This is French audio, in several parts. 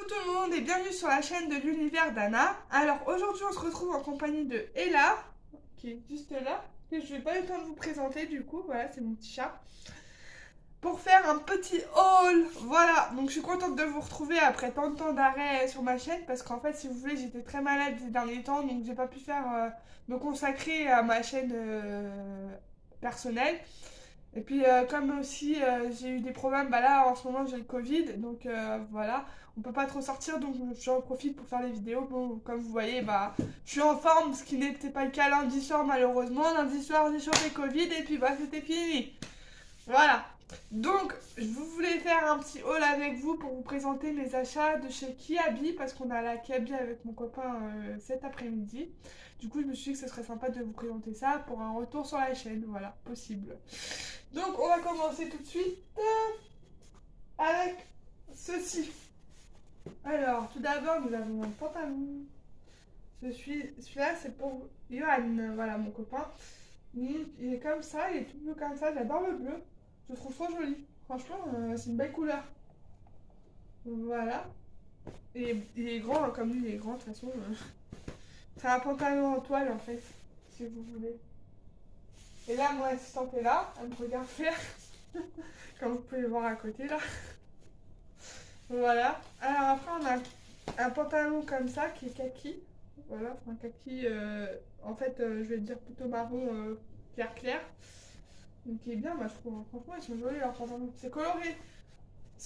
Coucou tout le monde et bienvenue sur la chaîne de l'univers d'Anna. Alors aujourd'hui on se retrouve en compagnie de Ella, qui est juste là, que je vais pas eu le temps de vous présenter du coup, voilà c'est mon petit chat. Pour faire un petit haul, voilà, donc je suis contente de vous retrouver après tant de temps d'arrêt sur ma chaîne parce qu'en fait si vous voulez j'étais très malade ces derniers temps donc j'ai pas pu me consacrer à ma chaîne personnelle. Et puis comme aussi j'ai eu des problèmes, bah là en ce moment j'ai le Covid, donc voilà, on peut pas trop sortir donc j'en profite pour faire les vidéos. Bon, comme vous voyez, bah je suis en forme, ce qui n'était pas le cas lundi soir malheureusement. Lundi soir j'ai chopé Covid et puis bah c'était fini. Voilà. Donc je voulais faire un petit haul avec vous pour vous présenter mes achats de chez Kiabi parce qu'on a la Kiabi avec mon copain cet après-midi. Du coup je me suis dit que ce serait sympa de vous présenter ça pour un retour sur la chaîne, voilà, possible. Donc on va commencer tout de suite avec ceci. Alors tout d'abord nous avons un pantalon. Celui-là c'est pour Johan, voilà mon copain. Il est comme ça, il est tout bleu comme ça, j'adore le bleu. Je le trouve trop joli. Franchement c'est une belle couleur. Voilà. Et il est grand, hein, comme lui il est grand de toute façon. C'est un pantalon en toile en fait, si vous voulez. Et là mon assistante est là, elle me regarde faire. Comme vous pouvez le voir à côté là. Voilà. Alors après on a un pantalon comme ça qui est kaki. Voilà, un kaki en fait je vais dire plutôt marron clair clair. Donc qui est bien, moi je trouve. Franchement ils sont jolis leurs pantalons. C'est coloré.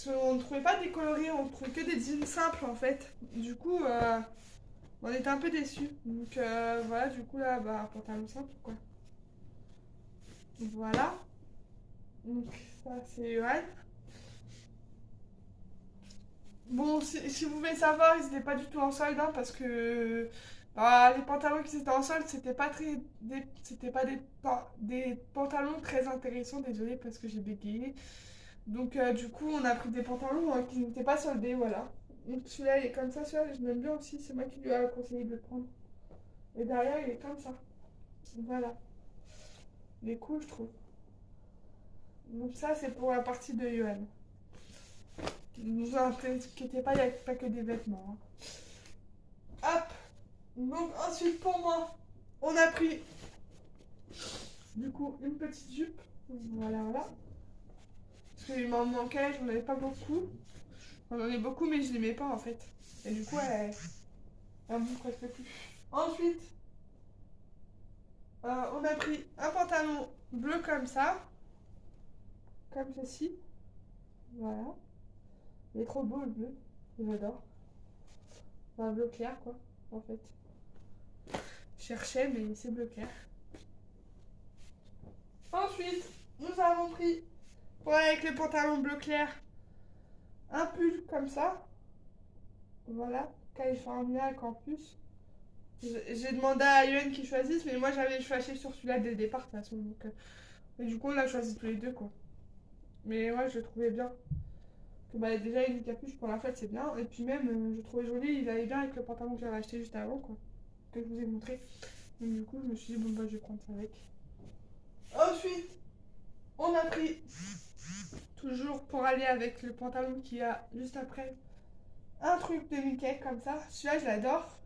On ne trouvait pas des colorés, on ne trouvait que des jeans simples en fait. Du coup on était un peu déçus. Donc voilà, du coup là bah un pantalon simple quoi. Voilà. Donc ça c'est Johan. Bon, si vous voulez savoir, ils n'étaient pas du tout en solde, hein, parce que les pantalons qui étaient en solde, c'était pas des pantalons très intéressants, désolée parce que j'ai bégayé. Donc du coup, on a pris des pantalons qui n'étaient pas soldés, voilà. Donc celui-là, il est comme ça, celui-là, je l'aime bien aussi, c'est moi qui lui ai conseillé de le prendre. Et derrière, il est comme ça. Voilà. Il est cool, je trouve. Donc ça, c'est pour la partie de Yoann. Ne vous inquiétez pas, il n'y a pas que des vêtements, hein. Hop. Donc ensuite pour moi, on a pris du coup une petite jupe. Voilà, voilà. Parce qu'il m'en manquait, j'en avais pas beaucoup. J'en ai beaucoup mais je l'aimais pas en fait. Et du coup elle me presque plus. Ensuite, on a pris un pantalon bleu comme ça. Comme ceci. Voilà. Il est trop beau le bleu. J'adore. C'est un bleu clair quoi, en fait. Je cherchais mais c'est bleu clair. Ensuite, nous avons pris, avec les pantalons bleu clair, un pull comme ça. Voilà, California Campus. J'ai demandé à Yuen qu'il choisisse, mais moi j'avais choisi sur celui-là dès le départ de toute façon. Donc, et du coup, on l'a choisi tous les deux quoi. Mais moi je le trouvais bien. Que, bah, déjà, une capuche pour la fête, c'est bien. Et puis même, je le trouvais joli, il allait bien avec le pantalon que j'avais acheté juste avant quoi. Que je vous ai montré. Donc, du coup, je me suis dit, bon, bah, je vais prendre ça avec. Ensuite, on a pris, toujours pour aller avec le pantalon qu'il y a juste après, un truc de Mickey comme ça. Celui-là, je l'adore.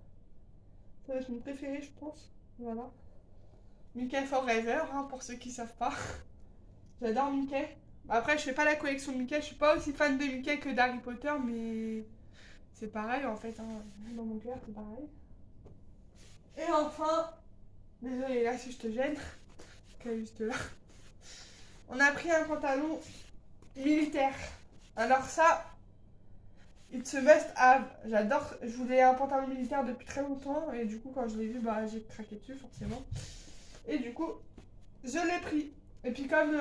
Ça va être mon préféré, je pense. Voilà. Mickey Forever, hein, pour ceux qui savent pas. J'adore Mickey. Après, je fais pas la collection Mickey. Je suis pas aussi fan de Mickey que d'Harry Potter, mais c'est pareil en fait. Hein. Dans mon cœur, c'est pareil. Et enfin, désolé là si je te gêne, qu'elle est juste là. On a pris un pantalon militaire. Alors ça, it's a must have. J'adore. Je voulais un pantalon militaire depuis très longtemps. Et du coup, quand je l'ai vu, bah, j'ai craqué dessus, forcément. Et du coup, je l'ai pris. Et puis comme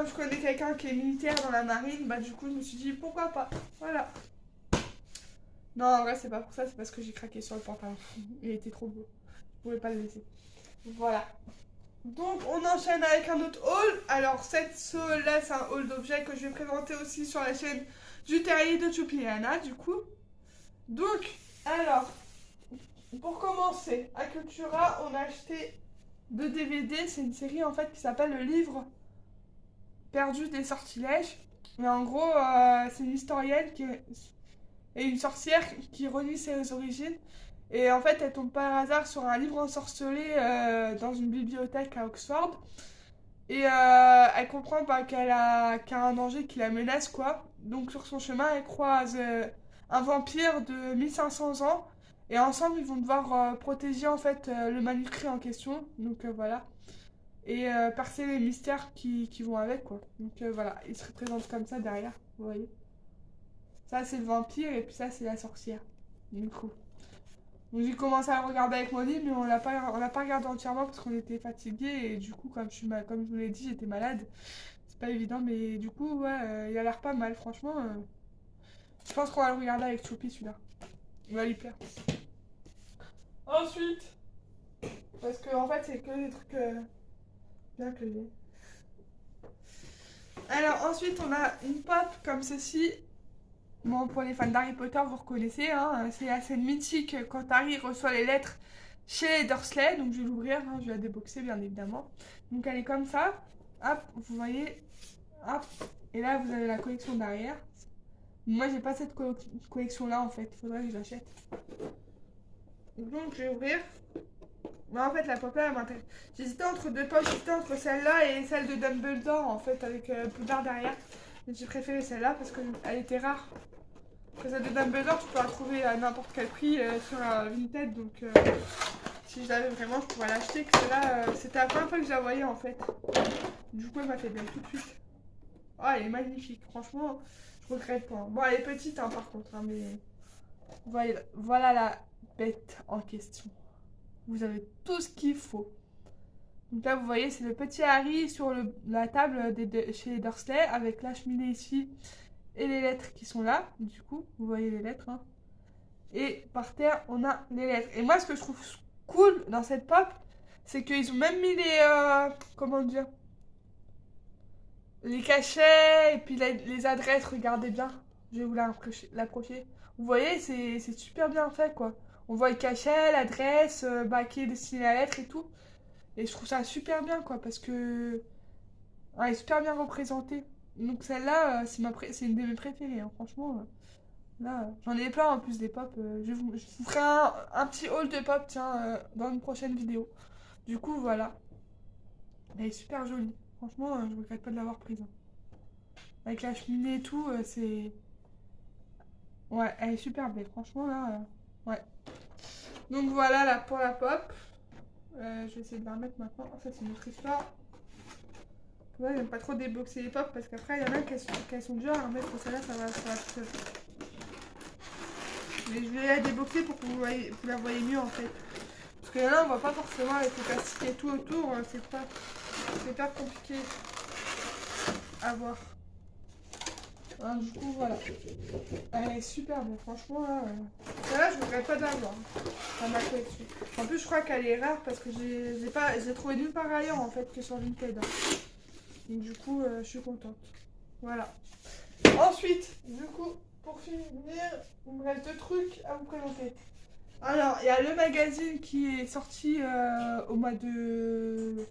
je connais quelqu'un qui est militaire dans la marine, bah du coup, je me suis dit, pourquoi pas. Voilà. Non, en vrai, c'est pas pour ça. C'est parce que j'ai craqué sur le pantalon. Il était trop beau. Je pouvais pas le laisser. Voilà. Donc on enchaîne avec un autre haul. Alors cette haul là c'est un haul d'objets que je vais présenter aussi sur la chaîne du terrier de Choupi et Anna du coup. Donc alors pour commencer à Cultura on a acheté 2 DVD. C'est une série en fait qui s'appelle Le Livre perdu des sortilèges. Mais en gros, c'est une historienne et une sorcière qui renie ses origines. Et en fait, elle tombe par hasard sur un livre ensorcelé dans une bibliothèque à Oxford. Et elle comprend bah, qu'il y a un danger qui la menace, quoi. Donc sur son chemin, elle croise un vampire de 1500 ans. Et ensemble, ils vont devoir protéger en fait le manuscrit en question. Donc voilà. Et percer les mystères qui vont avec, quoi. Donc voilà, il se représente comme ça derrière, vous voyez. Ça, c'est le vampire et puis ça, c'est la sorcière. Du coup. Donc j'ai commencé à le regarder avec Molly, mais on l'a pas regardé entièrement parce qu'on était fatigués et du coup, comme je vous l'ai dit, j'étais malade. C'est pas évident, mais du coup, ouais, il a l'air pas mal, franchement. Je pense qu'on va le regarder avec Choupi celui-là. Il va lui plaire. Ensuite, parce que en fait, c'est que des trucs bien que j'ai. Alors ensuite, on a une pop comme ceci. Bon, pour les fans d'Harry Potter, vous reconnaissez, hein, c'est la scène mythique quand Harry reçoit les lettres chez les Dursley. Donc je vais l'ouvrir, hein, je vais la déboxer bien évidemment. Donc elle est comme ça, hop, vous voyez, hop, et là vous avez la collection derrière. Moi j'ai pas cette collection là en fait, il faudrait que je l'achète. Donc je vais ouvrir. Mais en fait la pop là elle m'intéresse. J'hésitais entre deux poches, j'hésitais entre celle-là et celle de Dumbledore en fait avec Poudlard derrière. Mais j'ai préféré celle-là parce qu'elle était rare. Celle de Dumbledore, tu peux la trouver à n'importe quel prix sur Vinted, donc si je l'avais vraiment, je pourrais l'acheter. Que celle-là, c'était la première fois que je la voyais en fait. Du coup, elle m'a fait bien tout de suite. Oh, elle est magnifique, franchement, je regrette pas. Bon, elle est petite par contre, hein, mais voilà la bête en question. Vous avez tout ce qu'il faut. Donc là, vous voyez, c'est le petit Harry sur la table chez les Dursley avec la cheminée ici et les lettres qui sont là. Du coup, vous voyez les lettres, hein. Et par terre, on a les lettres. Et moi, ce que je trouve cool dans cette pop, c'est qu'ils ont même mis comment dire, les cachets et puis les adresses. Regardez bien. Je vais vous l'approcher. Vous voyez, c'est super bien fait, quoi. On voit le cachet, l'adresse, qui est destiné à la lettre et tout. Et je trouve ça super bien, quoi, parce que elle est super bien représentée. Donc celle-là, c'est une de mes préférées, hein, franchement. Là, j'en ai plein en plus des pop. Je vous ferai un petit haul de pop, tiens, dans une prochaine vidéo. Du coup, voilà. Elle est super jolie. Franchement, je regrette pas de l'avoir prise, hein. Avec la cheminée et tout, c'est. Ouais, elle est super belle. Franchement, là, ouais. Donc voilà, là, pour la pop. Je vais essayer de la remettre maintenant. Ça, c'est une autre histoire. Ouais, j'aime pas trop déboxer les pop parce qu'après, il y en a qui sont dures à remettre. Celle-là, ça va tout seul. Mais je vais la déboxer pour que vous la voyez mieux en fait. Parce que là on voit pas forcément avec le plastique et tout autour, c'est pas compliqué à voir. Hein, du coup voilà. Elle est super bien, franchement là. Celle-là je regrette pas d'avoir dans ma collection. En plus je crois qu'elle est rare parce que je l'ai trouvée nulle part ailleurs en fait que sur Vinted. Donc du coup je suis contente. Voilà. Ensuite, du coup, pour finir, il me reste deux trucs à vous présenter. Alors, il y a le magazine qui est sorti au mois de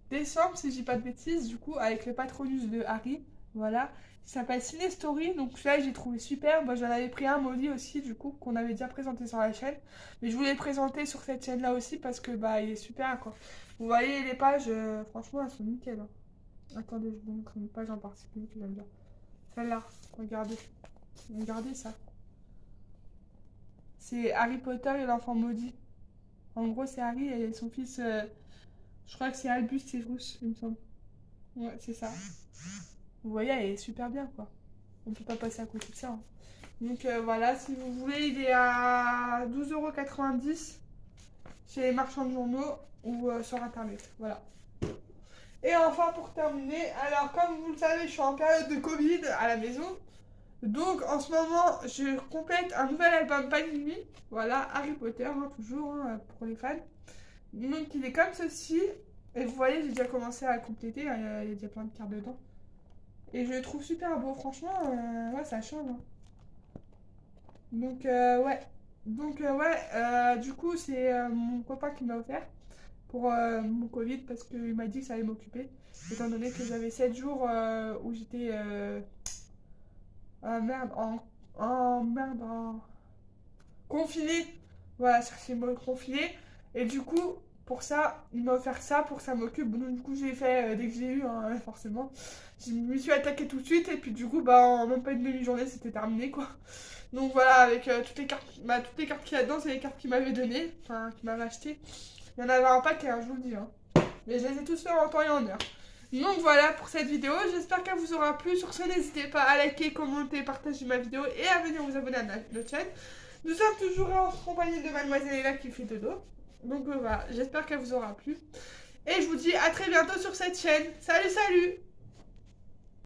décembre, si je dis pas de bêtises, du coup, avec le patronus de Harry. Voilà. Il s'appelle Ciné Story, donc celui-là, j'ai trouvé super. Moi, j'en avais pris un, Molly aussi, du coup, qu'on avait déjà présenté sur la chaîne. Mais je voulais le présenter sur cette chaîne-là aussi parce que, bah, il est super, quoi. Vous voyez, les pages, franchement, elles sont nickel, hein. Attendez, je vous montre une page en particulier que j'aime bien. Celle-là, regardez. Regardez ça. C'est Harry Potter et l'enfant maudit. En gros, c'est Harry et son fils. Je crois que c'est Albus Severus, il me semble. Ouais, c'est ça. Vous voyez, elle est super bien, quoi. On peut pas passer à côté de ça, hein. Donc voilà, si vous voulez, il est à 12,90 € chez les marchands de journaux ou sur internet. Voilà. Et enfin, pour terminer, alors comme vous le savez, je suis en période de Covid à la maison. Donc en ce moment, je complète un nouvel album Panini. Voilà, Harry Potter, hein, toujours, hein, pour les fans. Donc il est comme ceci. Et vous voyez, j'ai déjà commencé à le compléter, hein, il y a déjà plein de cartes dedans. Et je le trouve super beau, franchement, ouais, ça change, hein. Donc ouais. Donc ouais, du coup, c'est mon copain qui m'a offert pour mon Covid parce qu'il m'a dit que ça allait m'occuper. Étant donné que j'avais 7 jours où j'étais merde, merde, confiné. Voilà, chercher le mot confiné. Et du coup, pour ça, il m'a offert ça pour que ça m'occupe. Donc, du coup, j'ai fait dès que j'ai eu, hein, forcément. Je me suis attaquée tout de suite. Et puis, du coup, bah, en même pas une demi-journée, c'était terminé, quoi. Donc, voilà, avec toutes les cartes qu'il y a dedans, c'est les cartes qu'il m'avait données. Enfin, qu'il m'avait achetées. Il y en avait un paquet, hein, je vous le dis. Hein. Mais je les ai tous fait en temps et en heure. Donc voilà pour cette vidéo, j'espère qu'elle vous aura plu. Sur ce, n'hésitez pas à liker, commenter, partager ma vidéo et à venir vous abonner à notre chaîne. Nous sommes toujours en compagnie de Mademoiselle Ella qui fait dodo. Donc voilà, j'espère qu'elle vous aura plu. Et je vous dis à très bientôt sur cette chaîne. Salut, salut!